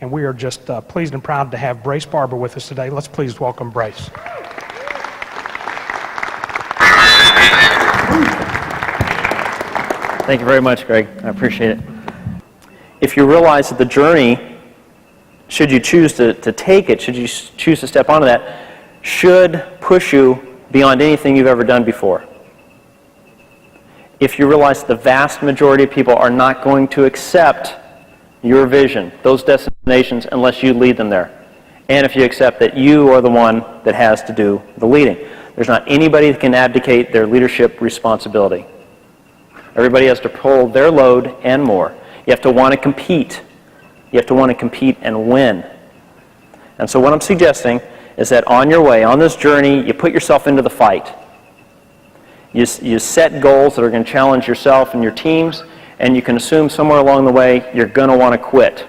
And we are just pleased and proud to have Brace Barber with us today. Let's please welcome Brace. Thank you very much, Greg. I appreciate it. If you realize that the journey, should you choose to take it, should you choose to step onto that, should push you beyond anything you've ever done before. If you realize the vast majority of people are not going to accept your vision, those destinations, unless you lead them there. And if you accept that you are the one that has to do the leading. There's not anybody that can abdicate their leadership responsibility. Everybody has to pull their load and more. You have to want to compete. You have to want to compete and win. And so what I'm suggesting is that on your way, on this journey, you put yourself into the fight. You set goals that are going to challenge yourself and your teams, and you can assume somewhere along the way you're going to want to quit.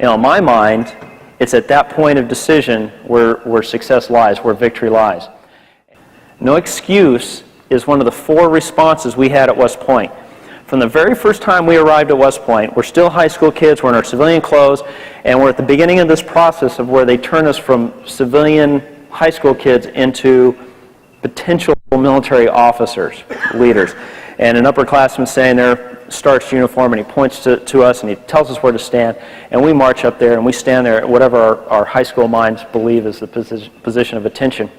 You know, in my mind, it's at that point of decision where success lies, where victory lies. No excuse is one of the 4 responses we had at West Point. From the very first time we arrived at West Point, we're still high school kids, we're in our civilian clothes, and we're at the beginning of this process of where they turn us from civilian high school kids into potential military officers, leaders. And an upperclassman standing there, starts uniform, and he points to us and he tells us where to stand, and we march up there and we stand there at whatever our high school minds believe is the position of attention.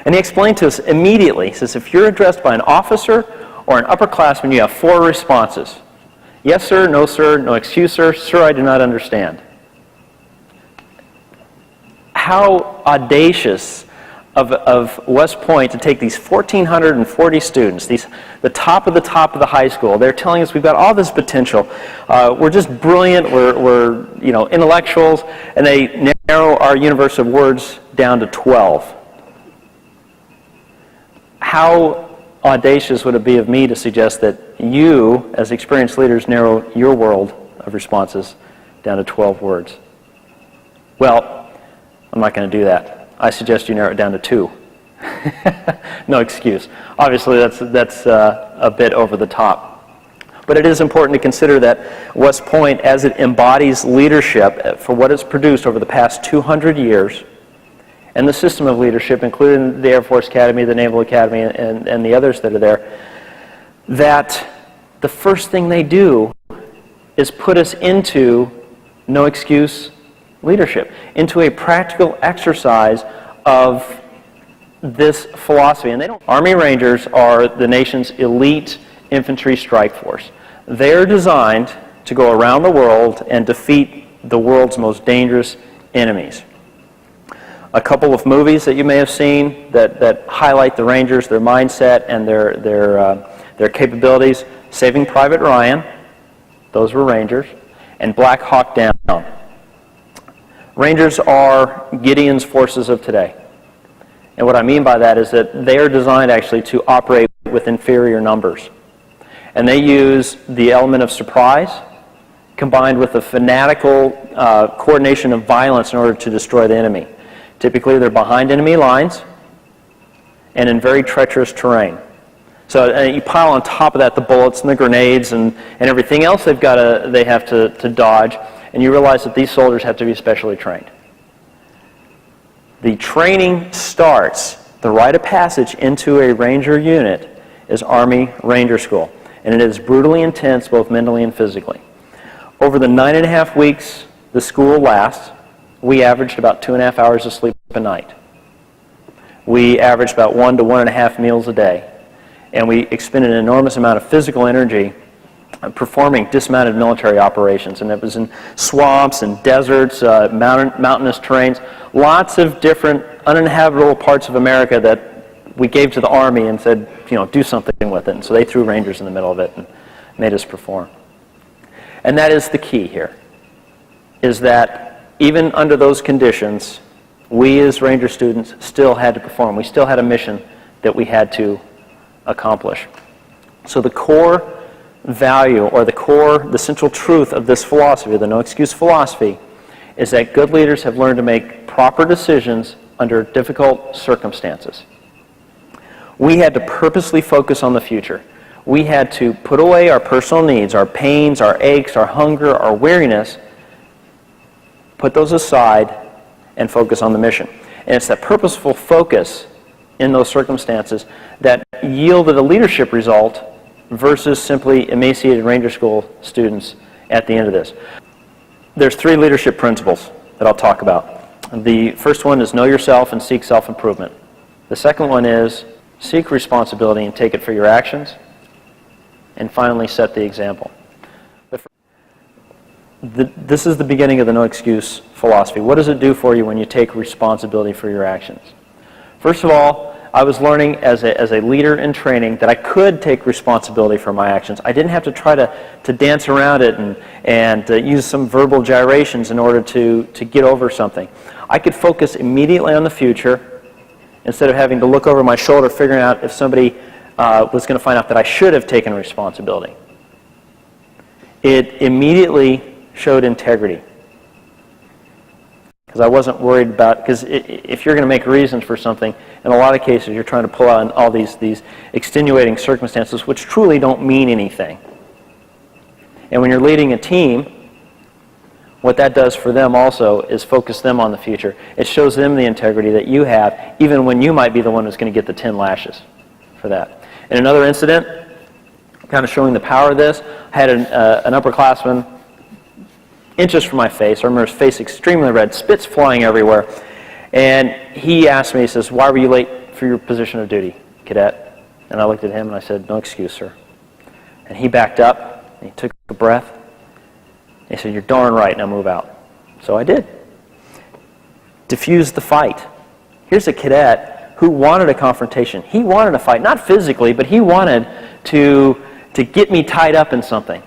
And he explained to us immediately, he says, if you're addressed by an officer or an upperclassman, you have 4 responses. Yes, sir, no, excuse, sir, I do not understand. How audacious of West Point to take these 1,440 students, the top of the high school. They're telling us we've got all this potential. We're just brilliant, we're intellectuals, and they narrow our universe of words down to 12. How audacious would it be of me to suggest that you, as experienced leaders, narrow your world of responses down to 12 words? Well, I'm not going to do that. I suggest you narrow it down to 2. No excuse. Obviously, that's a bit over the top. But it is important to consider that West Point, as it embodies leadership for what it's produced over the past 200 years, and the system of leadership, including the Air Force Academy, the Naval Academy, and the others that are there, that the first thing they do is put us into no excuse leadership, into a practical exercise of this philosophy. And Army Rangers are the nation's elite infantry strike force. They're designed to go around the world and defeat the world's most dangerous enemies. A couple of movies that you may have seen that highlight the Rangers, their mindset, and their capabilities. Saving Private Ryan, those were Rangers, and Black Hawk Down. Rangers are Gideon's forces of today. And what I mean by that is that they are designed actually to operate with inferior numbers. And they use the element of surprise combined with the fanatical coordination of violence in order to destroy the enemy. Typically, they're behind enemy lines and in very treacherous terrain. So you pile on top of that the bullets and the grenades and everything else they have to dodge, and you realize that these soldiers have to be specially trained. The training starts, the rite of passage into a Ranger unit is Army Ranger School, and it is brutally intense both mentally and physically. Over the 9.5 weeks the school lasts, we averaged about 2.5 hours of sleep a night. We averaged about 1 to 1.5 meals a day. And we expended an enormous amount of physical energy performing dismounted military operations. And it was in swamps and deserts, mountainous terrains, lots of different uninhabitable parts of America that we gave to the Army and said, do something with it. And so they threw Rangers in the middle of it and made us perform. And that is the key here, is that even under those conditions, we as Ranger students still had to perform. We still had a mission that we had to accomplish. So the core value, or the central truth of this philosophy, the no excuse philosophy, is that good leaders have learned to make proper decisions under difficult circumstances. We had to purposely focus on the future. We had to put away our personal needs, our pains, our aches, our hunger, our weariness, Put those aside and focus on the mission. And it's that purposeful focus in those circumstances that yielded a leadership result versus simply emaciated Ranger School students at the end of this. There's 3 leadership principles that I'll talk about. The first one is know yourself and seek self-improvement. The second one is seek responsibility and take it for your actions. And finally, set the example. This is the beginning of the no excuse philosophy. What does it do for you when you take responsibility for your actions? First of all, I was learning as a leader in training that I could take responsibility for my actions. I didn't have to try to dance around it and use some verbal gyrations in order to get over something. I could focus immediately on the future instead of having to look over my shoulder figuring out if somebody was going to find out that I should have taken responsibility. It immediately showed integrity. Because I wasn't worried about, because if you're going to make reasons for something, in a lot of cases you're trying to pull out all these extenuating circumstances which truly don't mean anything. And when you're leading a team, what that does for them also is focus them on the future. It shows them the integrity that you have, even when you might be the one who's going to get the 10 lashes for that. In another incident, kind of showing the power of this, I had an upperclassman inches from my face. I remember his face extremely red, spits flying everywhere. And he asked me, he says, "Why were you late for your position of duty, cadet?" And I looked at him and I said, "No excuse, sir." And he backed up and he took a breath. And he said, "You're darn right, now move out." So I did. Diffuse the fight. Here's a cadet who wanted a confrontation. He wanted a fight, not physically, but he wanted to get me tied up in something.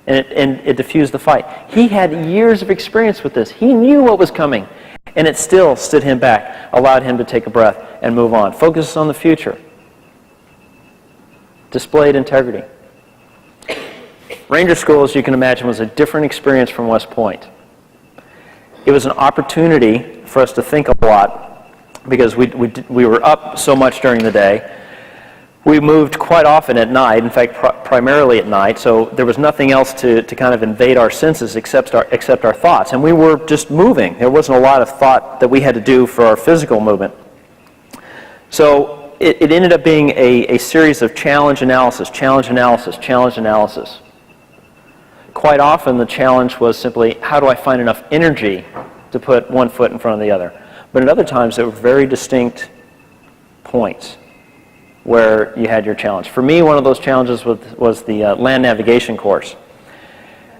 And it diffused the fight. He had years of experience with this. He knew what was coming. And it still stood him back, allowed him to take a breath and move on. Focus on the future. Displayed integrity. Ranger School, as you can imagine, was a different experience from West Point. It was an opportunity for us to think a lot because we were up so much during the day. We moved quite often at night, in fact, primarily at night, so there was nothing else to kind of invade our senses except our thoughts. And we were just moving. There wasn't a lot of thought that we had to do for our physical movement. So it ended up being a series of challenge analysis, challenge analysis, challenge analysis. Quite often the challenge was simply, how do I find enough energy to put one foot in front of the other? But at other times there were very distinct points where you had your challenge. For me, one of those challenges was the land navigation course.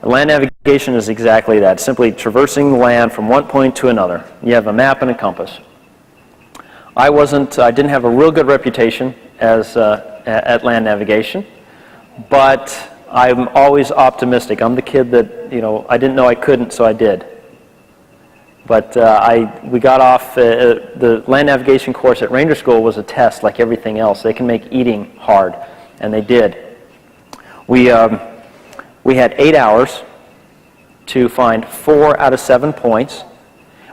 Land navigation is exactly that, simply traversing the land from one point to another. You have a map and a compass. I didn't have a real good reputation at land navigation, but I'm always optimistic. I'm the kid that, I didn't know I couldn't, so I did. But we got off, the land navigation course at Ranger School was a test like everything else. They can make eating hard, and they did. We had 8 hours to find 4 out of 7 points.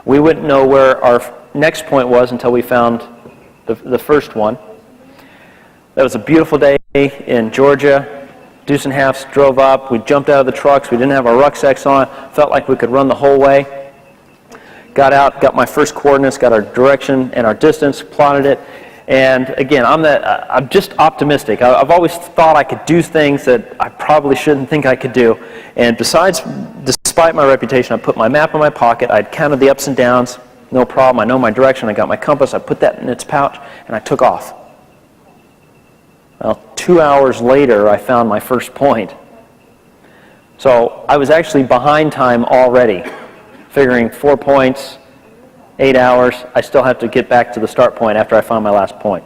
We wouldn't know where our next point was until we found the first one. That was a beautiful day in Georgia. Deuce and Halfs drove up. We jumped out of the trucks. We didn't have our rucksacks on. Felt like we could run the whole way. Got out, got my first coordinates, got our direction and our distance, plotted it. And again, I'm just optimistic. I've always thought I could do things that I probably shouldn't think I could do. And despite my reputation, I put my map in my pocket. I'd counted the ups and downs, no problem. I know my direction. I got my compass. I put that in its pouch, and I took off. Well, 2 hours later, I found my first point. So I was actually behind time already. Figuring 4 points, 8 hours, I still have to get back to the start point after I found my last point.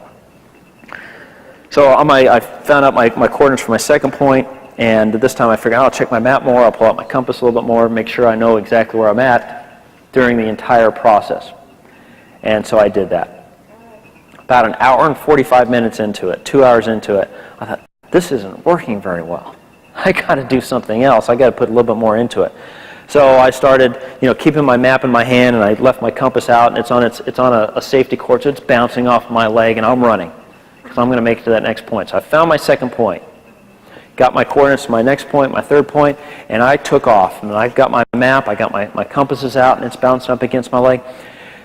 So I found out my coordinates for my second point, and this time I figured I'll check my map more, I'll pull out my compass a little bit more, make sure I know exactly where I'm at during the entire process. And so I did that. About an hour and 45 minutes into it, 2 hours into it, I thought, this isn't working very well. I got to do something else. I got to put a little bit more into it. So I started, keeping my map in my hand, and I left my compass out, and it's on a safety course. So it's bouncing off my leg, and I'm running because I'm going to make it to that next point. So I found my second point. got my coordinates to my next point, my third point, and I took off. And I got my map, I got my compasses out, and it's bouncing up against my leg.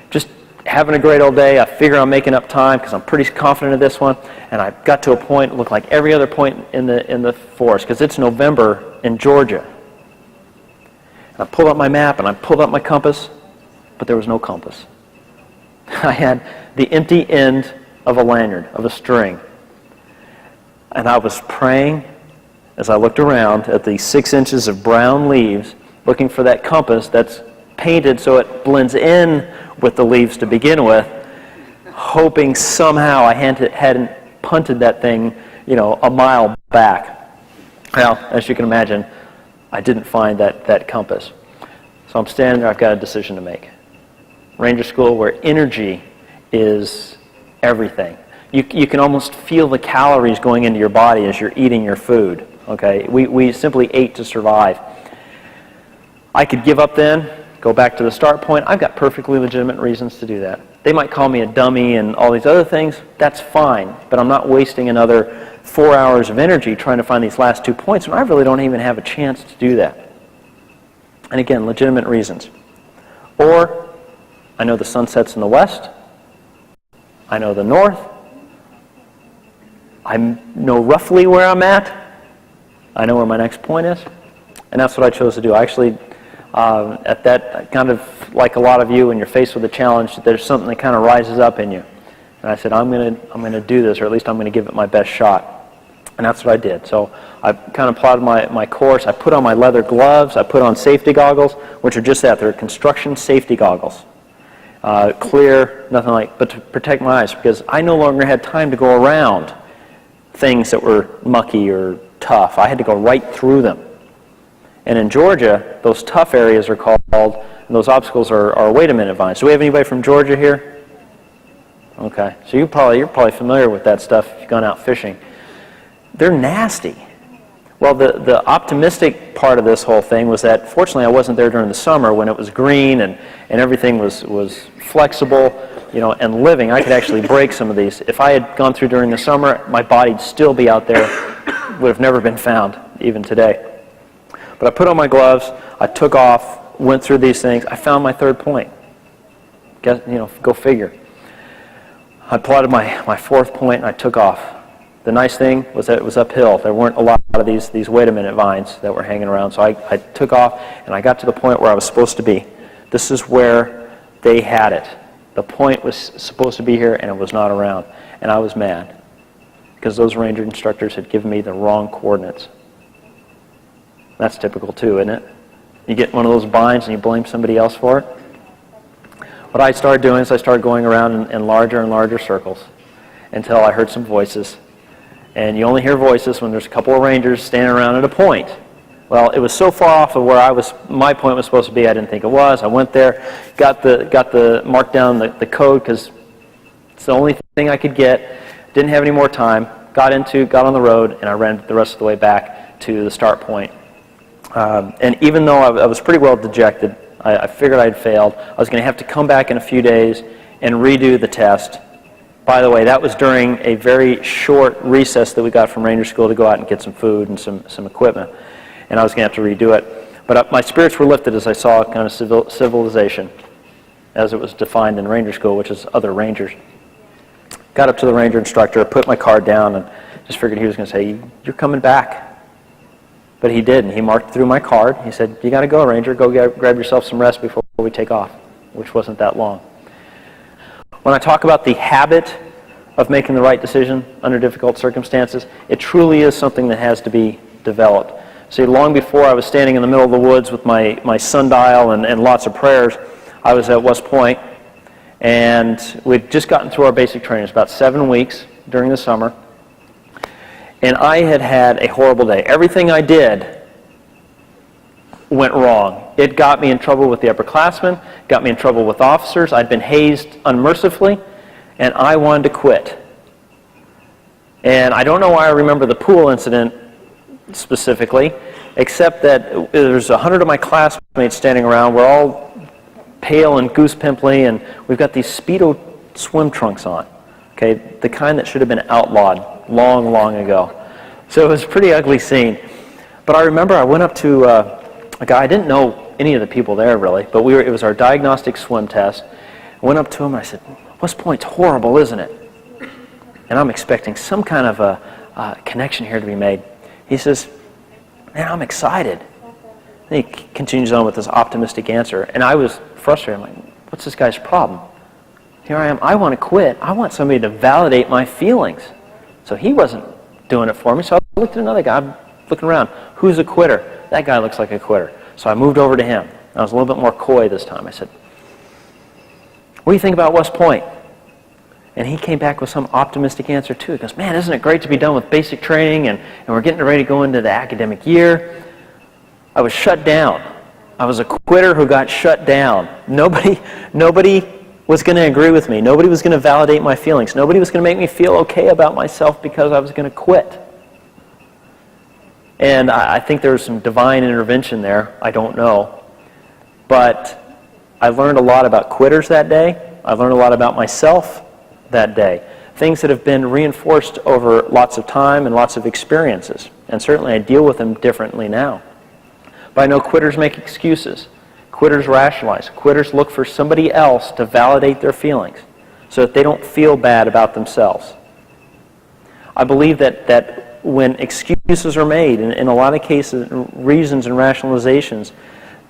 Just having a great old day. I figure I'm making up time because I'm pretty confident of this one. And I got to a point, it looked like every other point in the forest, because it's November in Georgia. And I pulled up my map and I pulled up my compass, but there was no compass. I had the empty end of a lanyard, of a string. And I was praying as I looked around at the 6 inches of brown leaves, looking for that compass that's painted so it blends in with the leaves to begin with, hoping somehow I hadn't punted that thing, a mile back. Well, as you can imagine, I didn't find that compass. So I'm standing there, I've got a decision to make. Ranger School, where energy is everything. You can almost feel the calories going into your body as you're eating your food. Okay, we simply ate to survive. I could give up then, go back to the start point. I've got perfectly legitimate reasons to do that. They might call me a dummy and all these other things. That's fine, but I'm not wasting another 4 hours of energy trying to find these last 2 points when I really don't even have a chance to do that. And again, legitimate reasons. Or, I know the sun sets in the west. I know the north. I know roughly where I'm at. I know where my next point is. And that's what I chose to do. Actually, at that, kind of like a lot of you, when you're faced with a challenge, there's something that kind of rises up in you. And I said, I'm going to do this, or at least I'm going to give it my best shot. And that's what I did. So I kind of plotted my course. I put on my leather gloves. I put on safety goggles, which are just that. They're construction safety goggles. Clear, nothing like, but to protect my eyes, because I no longer had time to go around things that were mucky or tough. I had to go right through them. And in Georgia, those tough areas are called, and those obstacles are wait a minute vines. Do we have anybody from Georgia here? Okay, so you're probably familiar with that stuff if you've gone out fishing. They're nasty. Well, the optimistic part of this whole thing was that, fortunately, I wasn't there during the summer when it was green and everything was flexible, and living. I could actually break some of these. If I had gone through during the summer, my body'd still be out there. Would have never been found, even today. But I put on my gloves, I took off, went through these things. I found my third point. Go figure. I plotted my fourth point and I took off. The nice thing was that it was uphill. There weren't a lot of these wait a minute vines that were hanging around. So I took off and I got to the point where I was supposed to be. This is where they had it. The point was supposed to be here and it was not around. And I was mad because those ranger instructors had given me the wrong coordinates. That's typical too, isn't it? You get one of those binds and you blame somebody else for it. What I started doing is I started going around in larger and larger circles until I heard some voices. And you only hear voices when there's a couple of rangers standing around at a point. Well, it was so far off of where my point was supposed to be, I didn't think it was. I went there, marked down the code because it's the only thing I could get. Didn't have any more time. Got on the road, and I ran the rest of the way back to the start point. And even though I was pretty well dejected, I figured I'd failed. I was going to have to come back in a few days and redo the test. By the way, that was during a very short recess that we got from Ranger School to go out and get some food and some equipment. And I was going to have to redo it. But my spirits were lifted as I saw kind of civilization as it was defined in Ranger School, which is other rangers. Got up to the ranger instructor, put my card down, and just figured he was going to say, "You're coming back." But he didn't. He marked through my card. He said, "You got to go, Ranger. Go grab yourself some rest before we take off," which wasn't that long. When I talk about the habit of making the right decision under difficult circumstances, it truly is something that has to be developed. See, long before I was standing in the middle of the woods with my sundial and lots of prayers, I was at West Point, and we'd just gotten through our basic training. It was about 7 weeks during the summer, and I had a horrible day. Everything I did went wrong. It got me in trouble with the upperclassmen, got me in trouble with officers. I'd been hazed unmercifully, and I wanted to quit. And I don't know why I remember the pool incident specifically, except that there's 100 of my classmates standing around. We're all pale and goose pimply, and we've got these Speedo swim trunks on, okay, the kind that should have been outlawed long, long ago. So it was a pretty ugly scene. But I remember I went up to a guy, I didn't know any of the people there really, but it was our diagnostic swim test. I went up to him and I said, West Point's horrible, isn't it? And I'm expecting some kind of a connection here to be made. He says, man, I'm excited. And he continues on with this optimistic answer. And I was frustrated. I'm like, what's this guy's problem? Here I am. I want to quit. I want somebody to validate my feelings. So he wasn't doing it for me. So I looked at another guy. I'm looking around. Who's a quitter? That guy looks like a quitter. So I moved over to him. I was a little bit more coy this time. I said, what do you think about West Point? And he came back with some optimistic answer too. He goes, man, isn't it great to be done with basic training and we're getting ready to go into the academic year? I was shut down. I was a quitter who got shut down. Nobody was going to agree with me. Nobody was going to validate my feelings. Nobody was going to make me feel okay about myself because I was going to quit. And I think there was some divine intervention there. I don't know. But I learned a lot about quitters that day. I learned a lot about myself that day. Things that have been reinforced over lots of time and lots of experiences. And certainly I deal with them differently now. But I know quitters make excuses. Quitters rationalize. Quitters look for somebody else to validate their feelings so that they don't feel bad about themselves. I believe that when excuses are made, in a lot of cases, reasons and rationalizations,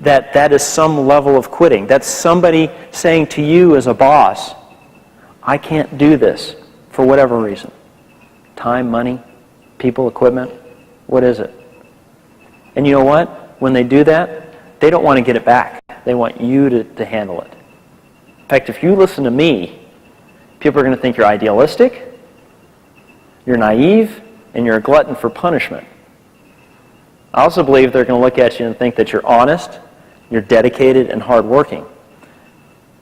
that is some level of quitting. That's somebody saying to you as a boss, I can't do this for whatever reason. Time, money, people, equipment, what is it? And you know what? When they do that, they don't want to get it back. They want you to handle it. In fact, if you listen to me, people are going to think you're idealistic, you're naive, and you're a glutton for punishment. I also believe they're going to look at you and think that you're honest, you're dedicated, and hardworking.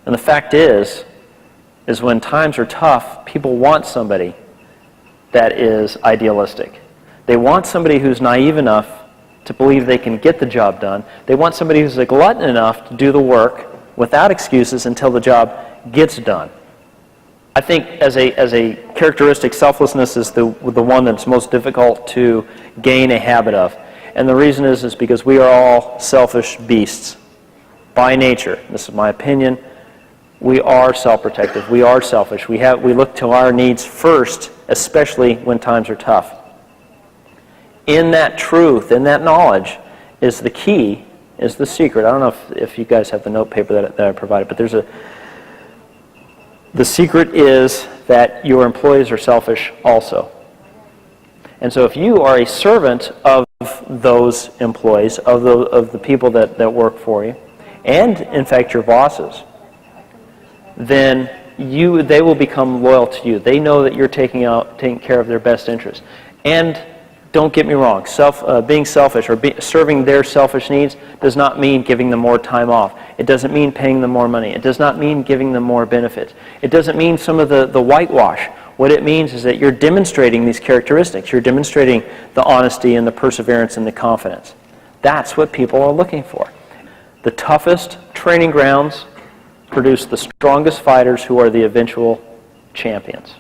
And the fact is when times are tough, people want somebody that is idealistic. They want somebody who's naive enough to believe they can get the job done. They want somebody who's a glutton enough to do the work without excuses until the job gets done. I think as a characteristic, selflessness is the one that's most difficult to gain a habit of. And the reason is because we are all selfish beasts by nature. This is my opinion. We are self-protective. We are selfish. We look to our needs first, especially when times are tough. In that truth, in that knowledge, is the key, is the secret. I don't know if you guys have the note paper that I provided, but the secret is that your employees are selfish also. And so if you are a servant of those employees, of the people that work for you, and in fact your bosses, then they will become loyal to you. They know that you're taking care of their best interests. And don't get me wrong, being selfish or serving their selfish needs does not mean giving them more time off. It doesn't mean paying them more money. It does not mean giving them more benefits. It doesn't mean some of the whitewash. What it means is that you're demonstrating these characteristics. You're demonstrating the honesty and the perseverance and the confidence. That's what people are looking for. The toughest training grounds produce the strongest fighters who are the eventual champions.